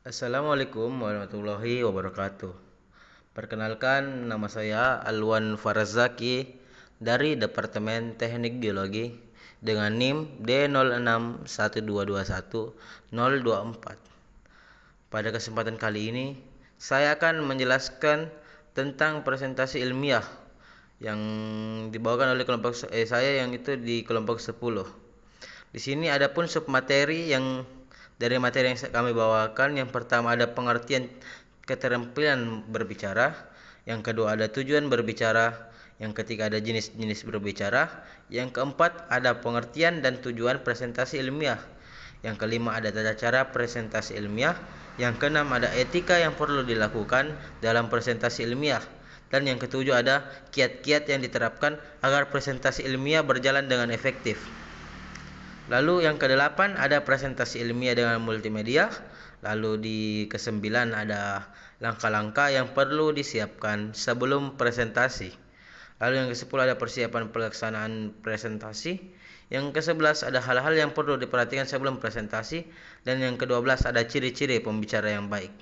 Assalamualaikum warahmatullahi wabarakatuh. Perkenalkan, nama saya Alwan Farazaki dari Departemen Teknik Biologi dengan NIM D061221-024. Pada kesempatan kali ini, saya akan menjelaskan tentang presentasi ilmiah yang dibawakan oleh kelompok saya yang itu di kelompok 10. Di sini ada pun submateri yang dari materi yang kami bawakan. Yang pertama ada pengertian keterampilan berbicara, yang kedua ada tujuan berbicara, yang ketiga ada jenis-jenis berbicara, yang keempat ada pengertian dan tujuan presentasi ilmiah, yang kelima ada tata cara presentasi ilmiah, yang keenam ada etika yang perlu dilakukan dalam presentasi ilmiah, dan yang ketujuh ada kiat-kiat yang diterapkan agar presentasi ilmiah berjalan dengan efektif. Lalu yang kedelapan ada presentasi ilmiah dengan multimedia. Lalu di kesembilan ada langkah-langkah yang perlu disiapkan sebelum presentasi. Lalu yang kesepuluh ada persiapan pelaksanaan presentasi. Yang kesebelas ada hal-hal yang perlu diperhatikan sebelum presentasi. Dan yang kedua belas ada ciri-ciri pembicara yang baik.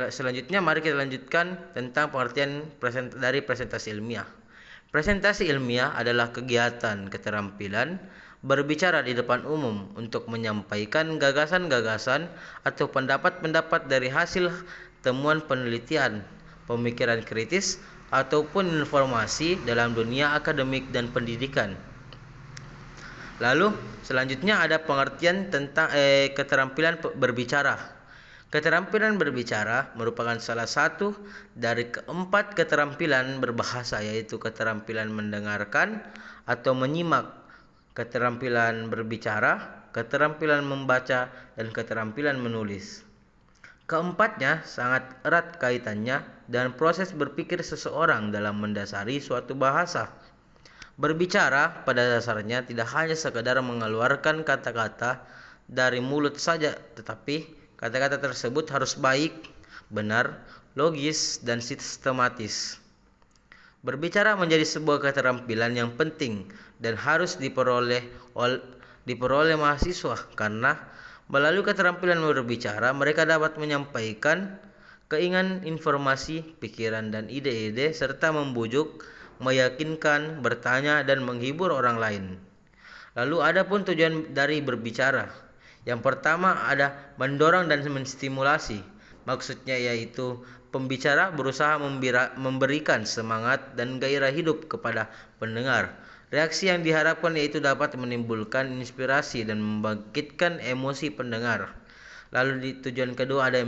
Selanjutnya mari kita lanjutkan tentang pengertian dari presentasi ilmiah. Presentasi ilmiah adalah kegiatan keterampilan berbicara di depan umum untuk menyampaikan gagasan-gagasan atau pendapat-pendapat dari hasil temuan penelitian, pemikiran kritis, ataupun informasi dalam dunia akademik dan pendidikan. Lalu selanjutnya ada pengertian tentang keterampilan berbicara. Keterampilan berbicara merupakan salah satu dari keempat keterampilan berbahasa, yaitu keterampilan mendengarkan atau menyimak, keterampilan berbicara, keterampilan membaca, dan keterampilan menulis. Keempatnya sangat erat kaitannya dan proses berpikir seseorang dalam mendasari suatu bahasa. Berbicara pada dasarnya tidak hanya sekadar mengeluarkan kata-kata dari mulut saja, tetapi kata-kata tersebut harus baik, benar, logis, dan sistematis. Berbicara menjadi sebuah keterampilan yang penting dan harus diperoleh mahasiswa, karena melalui keterampilan berbicara mereka dapat menyampaikan keinginan, informasi, pikiran, dan ide-ide serta membujuk, meyakinkan, bertanya, dan menghibur orang lain. Lalu ada pun tujuan dari berbicara. Yang pertama ada mendorong dan menstimulasi. Maksudnya yaitu pembicara berusaha memberikan semangat dan gairah hidup kepada pendengar. Reaksi yang diharapkan yaitu dapat menimbulkan inspirasi dan membangkitkan emosi pendengar. Lalu di tujuan kedua ada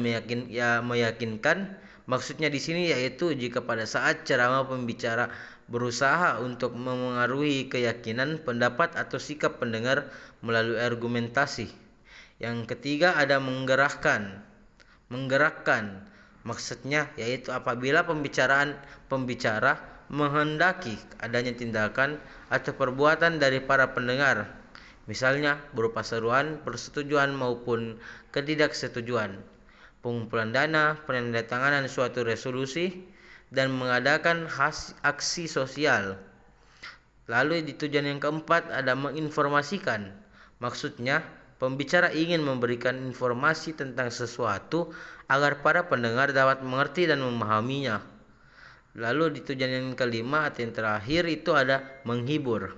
meyakinkan. Maksudnya di sini yaitu jika pada saat ceramah pembicara berusaha untuk memengaruhi keyakinan, pendapat, atau sikap pendengar melalui argumentasi. Yang ketiga ada menggerakkan. Maksudnya yaitu apabila pembicara menghendaki adanya tindakan atau perbuatan dari para pendengar, misalnya berupa seruan, persetujuan maupun ketidaksetujuan, pengumpulan dana, penandatanganan suatu resolusi, dan mengadakan aksi sosial. Lalu di tujuan yang keempat ada menginformasikan. Maksudnya pembicara ingin memberikan informasi tentang sesuatu agar para pendengar dapat mengerti dan memahaminya. Lalu di tujuan yang kelima atau yang terakhir itu ada menghibur.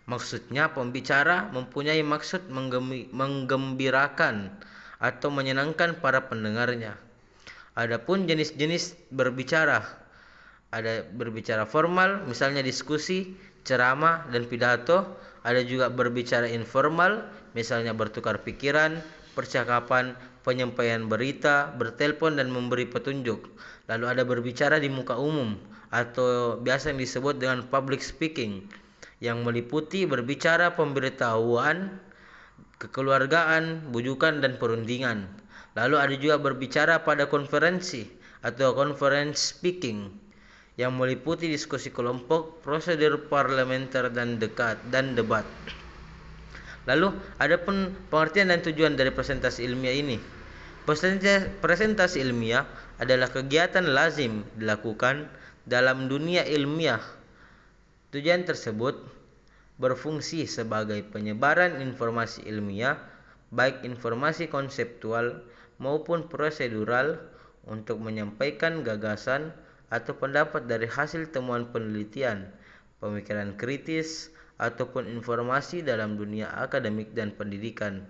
Maksudnya pembicara mempunyai maksud menggembirakan atau menyenangkan para pendengarnya. Adapun jenis-jenis berbicara, ada berbicara formal, misalnya diskusi, ceramah, dan pidato. Ada juga berbicara informal, misalnya bertukar pikiran, percakapan, penyampaian berita, bertelepon, dan memberi petunjuk. Lalu ada berbicara di muka umum atau biasa yang disebut dengan public speaking, yang meliputi berbicara pemberitahuan, kekeluargaan, bujukan, dan perundingan. Lalu ada juga berbicara pada konferensi atau conference speaking, yang meliputi diskusi kelompok, prosedur parlementer, dan debat. Lalu ada pun pengertian dan tujuan dari presentasi ilmiah ini. Presentasi ilmiah adalah kegiatan lazim dilakukan dalam dunia ilmiah. Tujuan tersebut berfungsi sebagai penyebaran informasi ilmiah, baik informasi konseptual maupun prosedural untuk menyampaikan gagasan atau pendapat dari hasil temuan penelitian, pemikiran kritis, ataupun informasi dalam dunia akademik dan pendidikan.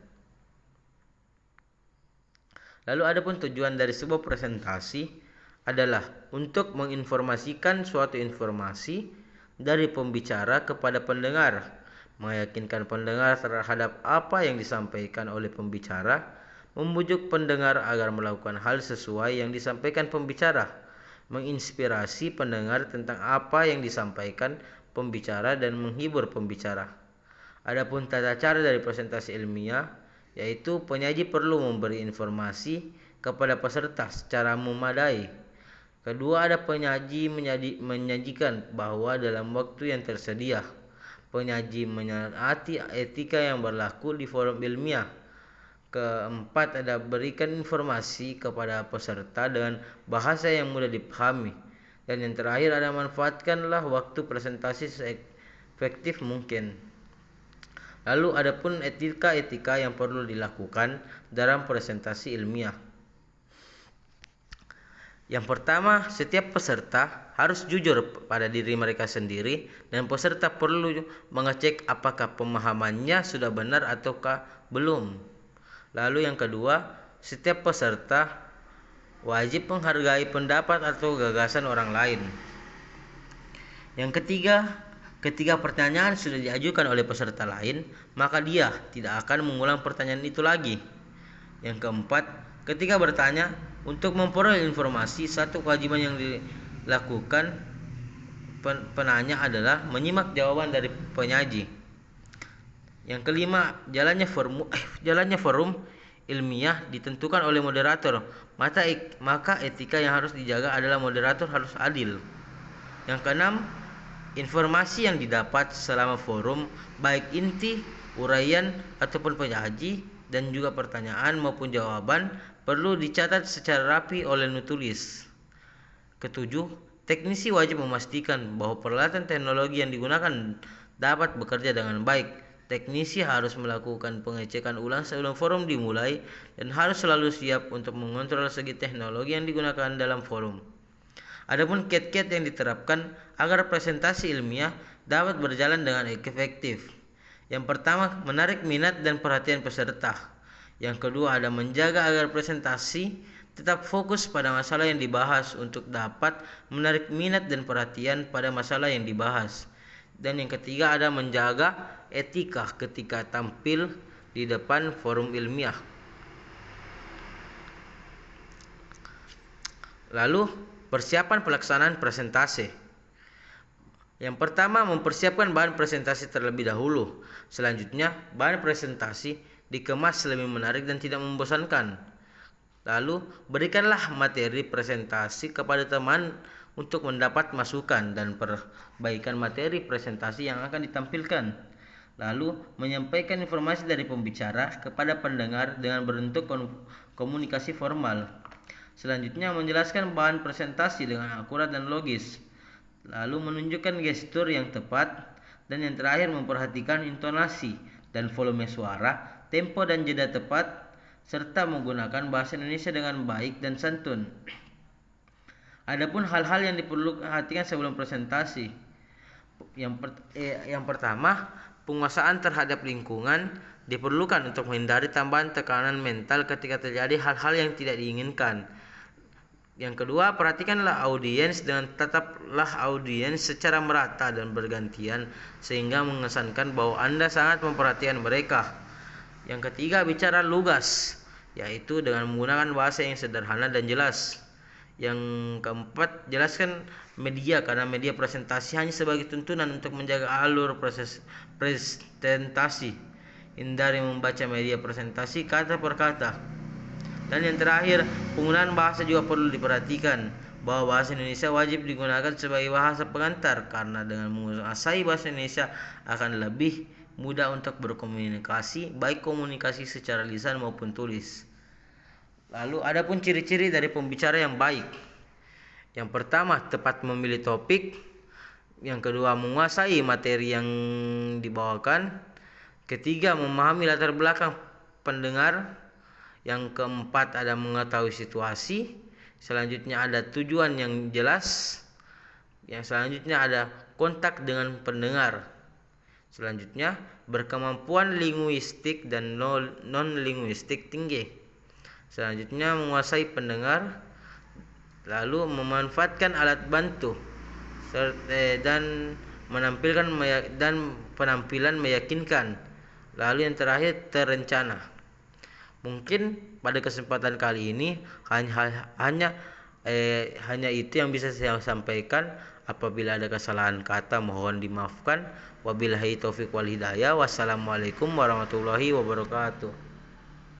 Lalu adapun tujuan dari sebuah presentasi adalah untuk menginformasikan suatu informasi dari pembicara kepada pendengar, meyakinkan pendengar terhadap apa yang disampaikan oleh pembicara, membujuk pendengar agar melakukan hal sesuai yang disampaikan pembicara, menginspirasi pendengar tentang apa yang disampaikan pembicara dan menghibur pembicara. Adapun tata cara dari presentasi ilmiah, yaitu penyaji perlu memberi informasi kepada peserta secara memadai. Kedua, ada penyaji menyajikan bahwa dalam waktu yang tersedia. Penyaji menaati etika yang berlaku di forum ilmiah. Keempat, ada berikan informasi kepada peserta dengan bahasa yang mudah dipahami. Dan yang terakhir, ada manfaatkanlah waktu presentasi seefektif mungkin. Lalu adapun etika-etika yang perlu dilakukan dalam presentasi ilmiah. Yang pertama, setiap peserta harus jujur pada diri mereka sendiri dan peserta perlu mengecek apakah pemahamannya sudah benar ataukah belum. Lalu yang kedua, setiap peserta wajib menghargai pendapat atau gagasan orang lain. Yang ketiga, ketika pertanyaan sudah diajukan oleh peserta lain, maka dia tidak akan mengulang pertanyaan itu lagi. Yang keempat, ketika bertanya, untuk memperoleh informasi, satu kewajiban yang dilakukan penanya adalah menyimak jawaban dari penyaji. Yang kelima, jalannya forum ilmiah ditentukan oleh moderator. Maka etika yang harus dijaga adalah moderator harus adil. Yang keenam, informasi yang didapat selama forum, baik inti, uraian, ataupun penyaji, dan juga pertanyaan maupun jawaban, perlu dicatat secara rapi oleh penulis. Ketujuh, teknisi wajib memastikan bahwa peralatan teknologi yang digunakan dapat bekerja dengan baik. Teknisi harus melakukan pengecekan ulang sebelum forum dimulai dan harus selalu siap untuk mengontrol segi teknologi yang digunakan dalam forum. Adapun kiat-kiat yang diterapkan agar presentasi ilmiah dapat berjalan dengan efektif. Yang pertama, menarik minat dan perhatian peserta. Yang kedua, ada menjaga agar presentasi tetap fokus pada masalah yang dibahas untuk dapat menarik minat dan perhatian pada masalah yang dibahas. Dan yang ketiga, ada menjaga etika ketika tampil di depan forum ilmiah. Lalu, persiapan pelaksanaan presentasi. Yang pertama, mempersiapkan bahan presentasi terlebih dahulu. Selanjutnya, bahan presentasi dikemas lebih menarik dan tidak membosankan. Lalu, berikanlah materi presentasi kepada teman untuk mendapat masukan dan perbaikan materi presentasi yang akan ditampilkan. Lalu, menyampaikan informasi dari pembicara kepada pendengar dengan berbentuk komunikasi formal. Selanjutnya, menjelaskan bahan presentasi dengan akurat dan logis. Lalu, menunjukkan gestur yang tepat. Dan yang terakhir, memperhatikan intonasi dan volume suara, tempo dan jeda tepat, serta menggunakan bahasa Indonesia dengan baik dan santun. Adapun hal-hal yang diperlu perhatikan sebelum presentasi. Yang pertama, penguasaan terhadap lingkungan diperlukan untuk menghindari tambahan tekanan mental ketika terjadi hal-hal yang tidak diinginkan. Yang kedua, perhatikanlah audiens dan tetaplah audiens secara merata dan bergantian sehingga mengesankan bahwa Anda sangat memperhatikan mereka. Yang ketiga, bicara lugas, yaitu dengan menggunakan bahasa yang sederhana dan jelas. Yang keempat, jelaskan media karena media presentasi hanya sebagai tuntunan untuk menjaga alur proses presentasi. Hindari membaca media presentasi kata per kata. Dan yang terakhir, penggunaan bahasa juga perlu diperhatikan bahwa bahasa Indonesia wajib digunakan sebagai bahasa pengantar karena dengan menguasai bahasa Indonesia akan lebih mudah untuk berkomunikasi, baik komunikasi secara lisan maupun tulis. Lalu adapun ciri-ciri dari pembicara yang baik. Yang pertama, tepat memilih topik. Yang kedua, menguasai materi yang dibawakan. Ketiga, memahami latar belakang pendengar. Yang keempat ada mengetahui situasi. Selanjutnya ada tujuan yang jelas. Yang selanjutnya ada kontak dengan pendengar. Selanjutnya berkemampuan linguistik dan non-linguistik tinggi. Selanjutnya menguasai pendengar. Lalu memanfaatkan alat bantu dan penampilan meyakinkan. Lalu yang terakhir terencana. Mungkin pada kesempatan kali ini hanya itu yang bisa saya sampaikan. Apabila ada kesalahan kata mohon dimaafkan. Wabillahi taufiq wal hidayah. Wassalamualaikum warahmatullahi wabarakatuh.